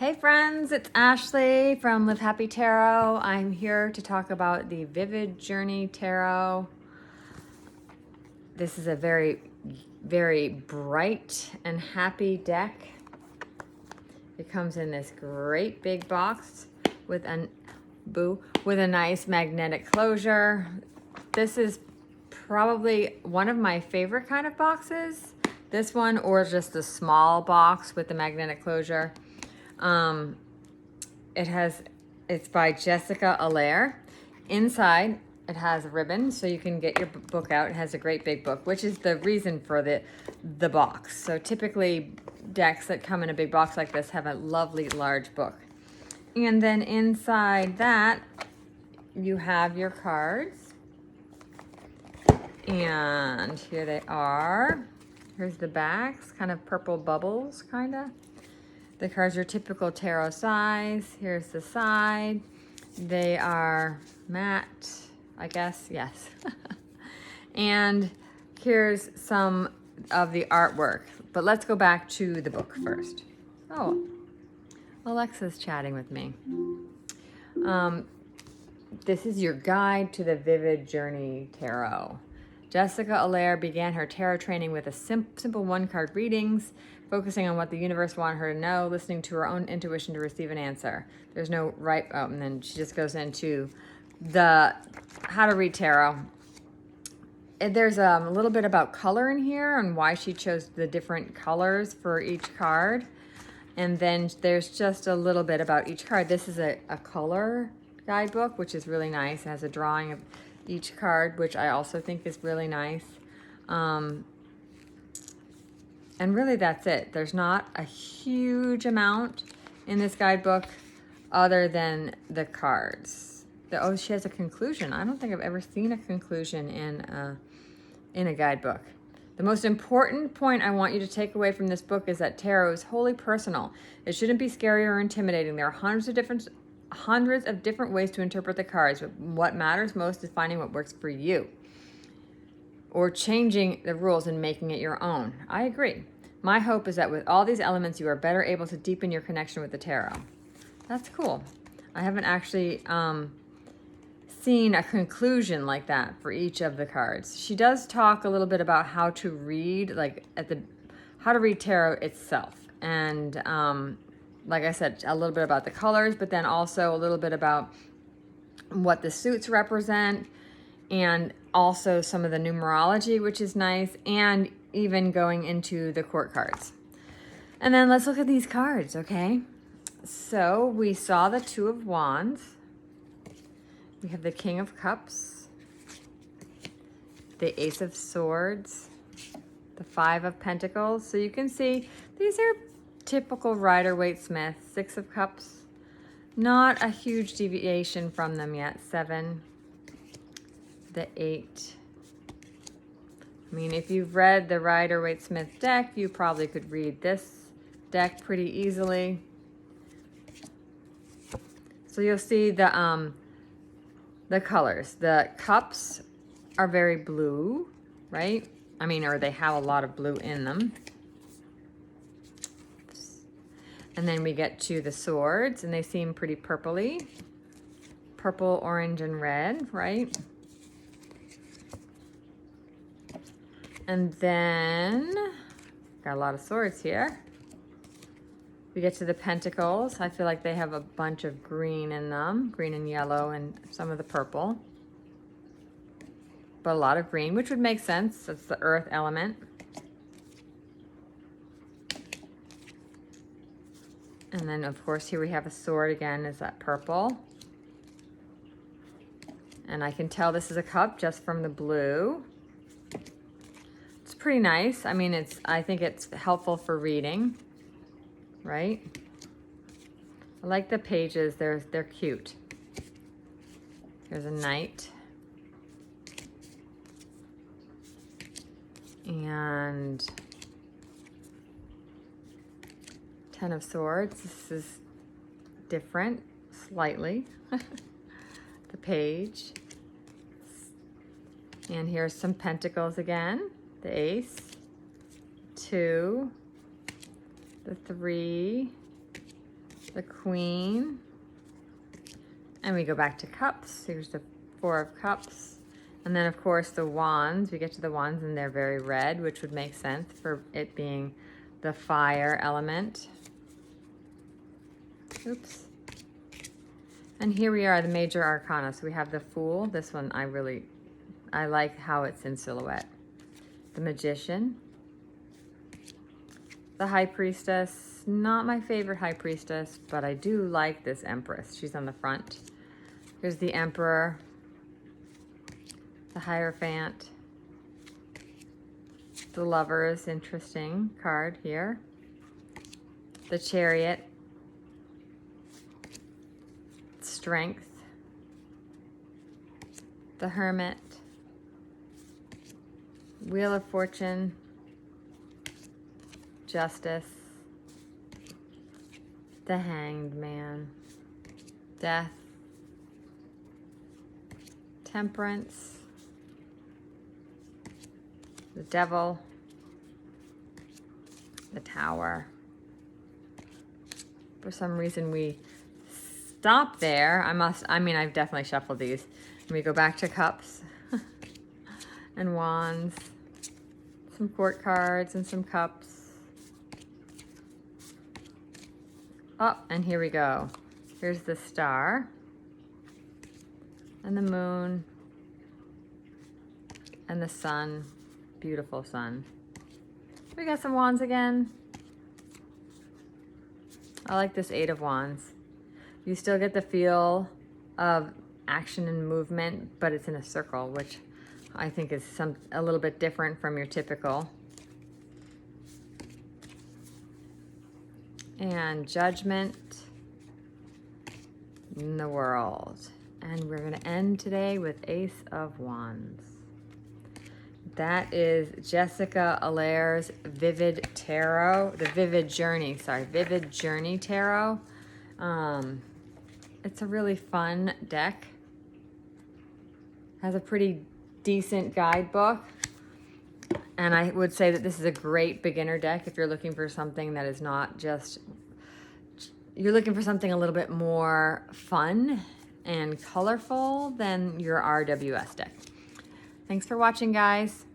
Hey friends, it's Ashley from Live Happy Tarot. I'm here to talk about the Vivid Journey Tarot. This is a very, very bright and happy deck. It comes in this great big box with a nice magnetic closure. This is probably one of my favorite kind of boxes. This one, or just a small box with the magnetic closure. It's by Jessica Alaire. Inside, it has a ribbon so you can get your book out. It has a great big book, which is the reason for the box. So typically decks that come in a big box like this have a lovely large book. And then inside that, you have your cards. And here they are. Here's the backs, kind of purple bubbles, kind of. The cards are typical tarot size. Here's the side. They are matte, I guess, yes. And here's some of the artwork. But let's go back to the book first. Oh, Alexa's chatting with me. This is your guide to the Vivid Journey Tarot. Jessica Alaire began her tarot training with a simple one-card readings, focusing on what the universe wanted her to know, listening to her own intuition to receive an answer. There's no right, and then she just goes into the how to read tarot. There's a little bit about color in here and why she chose the different colors for each card. And then there's just a little bit about each card. This is a color guidebook, which is really nice. It has a drawing of each card, which I also think is really nice. And really that's it. There's not a huge amount in this guidebook other than the cards. Oh, she has a conclusion. I don't think I've ever seen a conclusion in a guidebook. The most important point I want you to take away from this book is that tarot is wholly personal. It shouldn't be scary or intimidating. There are hundreds of different ways to interpret the cards, but what matters most is finding what works for you, or changing the rules and making it your own. I agree. My hope is that with all these elements, you are better able to deepen your connection with the tarot. That's cool. I haven't actually seen a conclusion like that for each of the cards. She does talk a little bit about how to read, how to read tarot itself. And like I said, a little bit about the colors, but then also a little bit about what the suits represent, and also some of the numerology, which is nice, and even going into the court cards. And then let's look at these cards, okay? So we saw the Two of Wands. We have the King of Cups, the Ace of Swords, the Five of Pentacles. So you can see these are typical Rider-Waite-Smith. Six of Cups, not a huge deviation from them yet. Seven, the Eight. I mean, if you've read the Rider-Waite-Smith deck, you probably could read this deck pretty easily. So you'll see the colors. The cups are very blue, right? I mean, or they have a lot of blue in them. And then we get to the swords, and they seem pretty purpley. Purple, orange, and red, right? And then, got a lot of swords here. We get to the pentacles. I feel like they have a bunch of green in them. Green and yellow and some of the purple. But a lot of green, which would make sense. That's the earth element. And then, of course, here we have a sword again. Is that purple? And I can tell this is a cup just from the blue. It's pretty nice. I mean, I think it's helpful for reading, right? I like the pages. They're cute. Here's a knight. And Ten of Swords. This is different, slightly. The page. And here's some pentacles again. The Ace. Two. The 3. the Queen. And we go back to cups. Here's the Four of Cups. And then, of course, the wands. We get to the wands, and they're very red, which would make sense for it being the fire element. Oops. And here we are, the major arcana. So we have the Fool. This one I like how it's in silhouette. The Magician. The High Priestess. Not my favorite High Priestess, but I do like this Empress. She's on the front. Here's the Emperor. The Hierophant. The Lovers, interesting card here. The Chariot. Strength. The Hermit. Wheel of Fortune. Justice. The Hanged Man. Death. Temperance. The Devil. The Tower. For some reason we stop there. I've definitely shuffled these. And we go back to cups and wands, some court cards and some cups. Oh, and here we go. Here's the Star and the Moon and the Sun. Beautiful Sun. We got some wands again. I like this Eight of Wands. You still get the feel of action and movement, but it's in a circle, which I think is a little bit different from your typical. And Judgment in the World. And we're gonna end today with Ace of Wands. That is Jessica Alaire's Vivid Tarot, Vivid Journey Tarot. It's a really fun deck. Has a pretty decent guidebook. And I would say that this is a great beginner deck if you're looking for something that is not just, you're looking for something a little bit more fun and colorful than your RWS deck. Thanks for watching, guys.